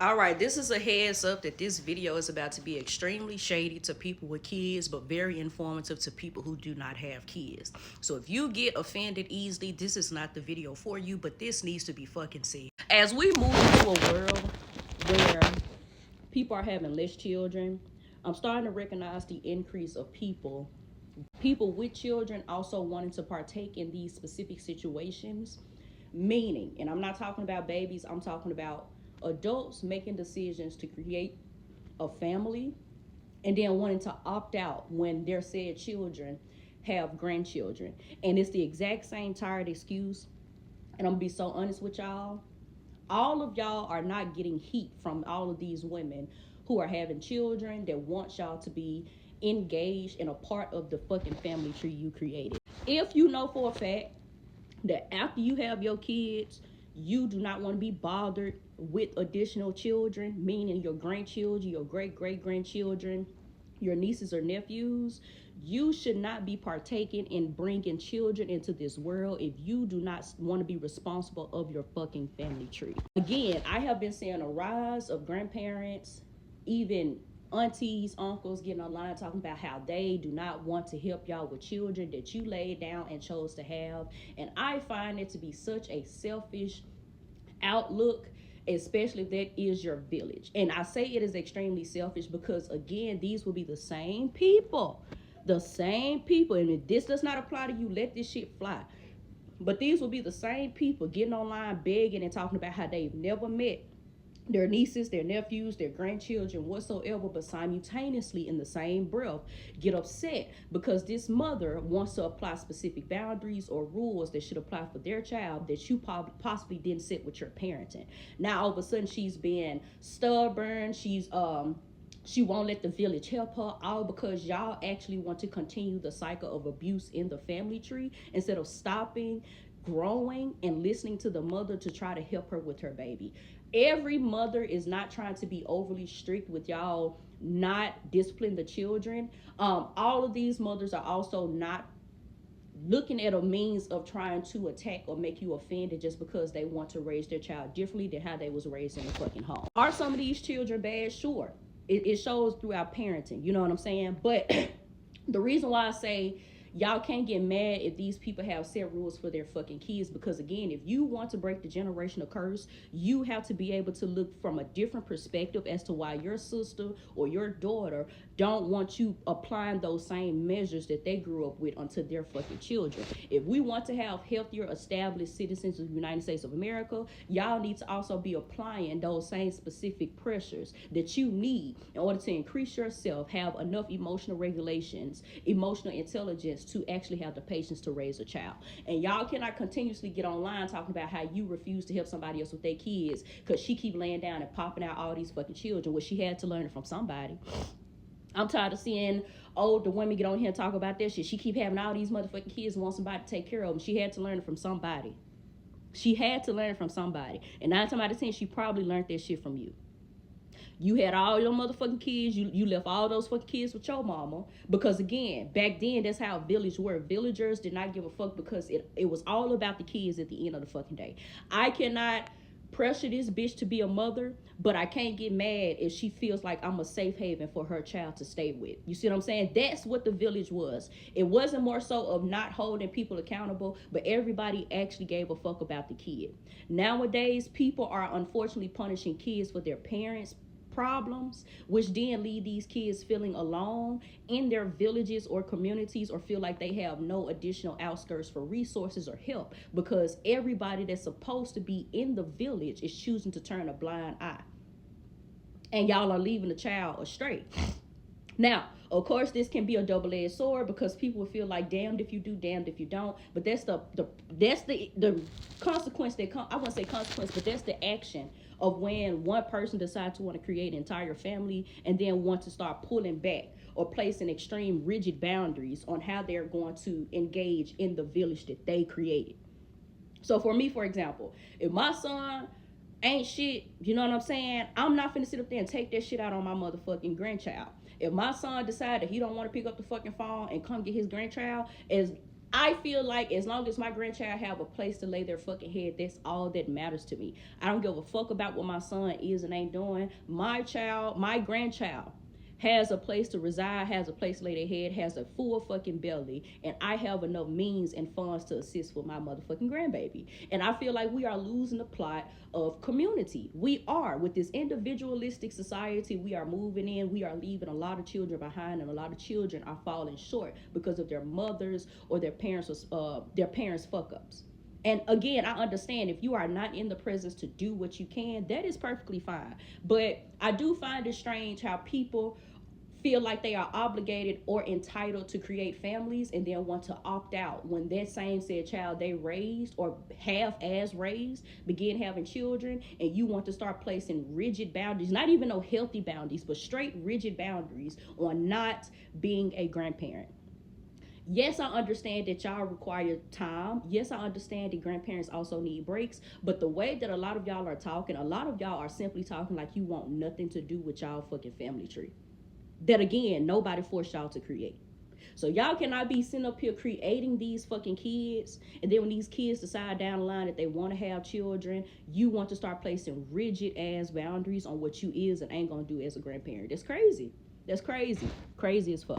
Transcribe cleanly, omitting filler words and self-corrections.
All right, this is a heads up that this video is about to be extremely shady to people with kids, but very informative to people who do not have kids. So if you get offended easily, this is not the video for you, but this needs to be fucking said. As we move into a world where people are having less children, I'm starting to recognize the increase of people with children also wanting to partake in these specific situations. Meaning, and I'm not talking about babies, I'm talking about adults making decisions to create a family and then wanting to opt out when their said children have grandchildren. And it's the exact same tired excuse. And I'm gonna be so honest with y'all. All of y'all are not getting heat from all of these women who are having children that want y'all to be engaged in a part of the fucking family tree you created. If you know for a fact that after you have your kids, you do not want to be bothered with additional children, meaning your grandchildren, your great great grandchildren, your nieces or nephews, you should not be partaking in bringing children into this world if you do not want to be responsible of your fucking family tree. Again, I have been seeing a rise of grandparents, even aunties, uncles getting online talking about how they do not want to help y'all with children that you laid down and chose to have. And I find it to be such a selfish outlook, especially if that is your village. And I say it is extremely selfish because, again, these will be the same people. The same people. And if this does not apply to you, let this shit fly. But these will be the same people getting online begging and talking about how they've never met their nieces, their nephews, their grandchildren, whatsoever, but simultaneously in the same breath get upset because this mother wants to apply specific boundaries or rules that should apply for their child that you possibly didn't set with your parenting. Now all of a sudden she's being stubborn, she won't let the village help her, all because y'all actually want to continue the cycle of abuse in the family tree instead of stopping, growing, and listening to the mother to try to help her with her baby. Every mother is not trying to be overly strict with y'all not discipline the children. All of these mothers are also not looking at a means of trying to attack or make you offended just because they want to raise their child differently than how they was raised in the fucking home. Are some of these children bad? Sure. It shows through our parenting, you know what I'm saying? But the reason why I say y'all can't get mad if these people have set rules for their fucking kids, because again, if you want to break the generational curse, you have to be able to look from a different perspective as to why your sister or your daughter don't want you applying those same measures that they grew up with onto their fucking children. If we want to have healthier established citizens of the United States of America, y'all need to also be applying those same specific pressures that you need in order to increase yourself, have enough emotional regulations, emotional intelligence to actually have the patience to raise a child. And y'all cannot continuously get online talking about how you refuse to help somebody else with their kids because she keep laying down and popping out all these fucking children. Well, she had to learn it from somebody. I'm tired of seeing older women get on here and talk about that shit. She keep having all these motherfucking kids and want somebody to take care of them. She had to learn it from somebody. She had to learn it from somebody. And 9 times out of 10, she probably learned that shit from you. You had all your motherfucking kids. You left all those fucking kids with your mama. Because again, back then, that's how village were. Villagers did not give a fuck because it was all about the kids at the end of the fucking day. I cannot pressure this bitch to be a mother, but I can't get mad if she feels like I'm a safe haven for her child to stay with. You see what I'm saying? That's what the village was. It wasn't more so of not holding people accountable, but everybody actually gave a fuck about the kid. Nowadays, people are unfortunately punishing kids for their parents' problems, which then lead these kids feeling alone in their villages or communities, or feel like they have no additional outskirts for resources or help because everybody that's supposed to be in the village is choosing to turn a blind eye. And y'all are leaving the child astray. Now, of course, this can be a double-edged sword because people will feel like damned if you do, damned if you don't. But that's the consequence that I wouldn't say consequence, but that's the action of when one person decides to want to create an entire family and then want to start pulling back or placing extreme rigid boundaries on how they're going to engage in the village that they created. So for me, for example, if my son ain't shit, you know what I'm saying? I'm not finna sit up there and take that shit out on my motherfucking grandchild. If my son decide that he don't want to pick up the fucking phone and come get his grandchild, as I feel like as long as my grandchild have a place to lay their fucking head, that's all that matters to me. I don't give a fuck about what my son is and ain't doing. My child, my grandchild, has a place to reside, has a place to lay their head, has a full fucking belly, and I have enough means and funds to assist with my motherfucking grandbaby. And I feel like we are losing the plot of community. We are. With this individualistic society, we are moving in, we are leaving a lot of children behind, and a lot of children are falling short because of their mothers or their parents' fuck ups. And again, I understand if you are not in the presence to do what you can, that is perfectly fine. But I do find it strange how people feel like they are obligated or entitled to create families and then want to opt out when that same said child they raised or half as raised begin having children, and you want to start placing rigid boundaries, not even no healthy boundaries, but straight rigid boundaries on not being a grandparent. Yes, I understand that y'all require time. Yes, I understand that grandparents also need breaks. But the way that a lot of y'all are talking, a lot of y'all are simply talking like you want nothing to do with y'all fucking family tree. That again, nobody forced y'all to create. So y'all cannot be sitting up here creating these fucking kids, and then when these kids decide down the line that they want to have children, you want to start placing rigid ass boundaries on what you is and ain't gonna do as a grandparent. That's crazy. That's crazy. Crazy as fuck.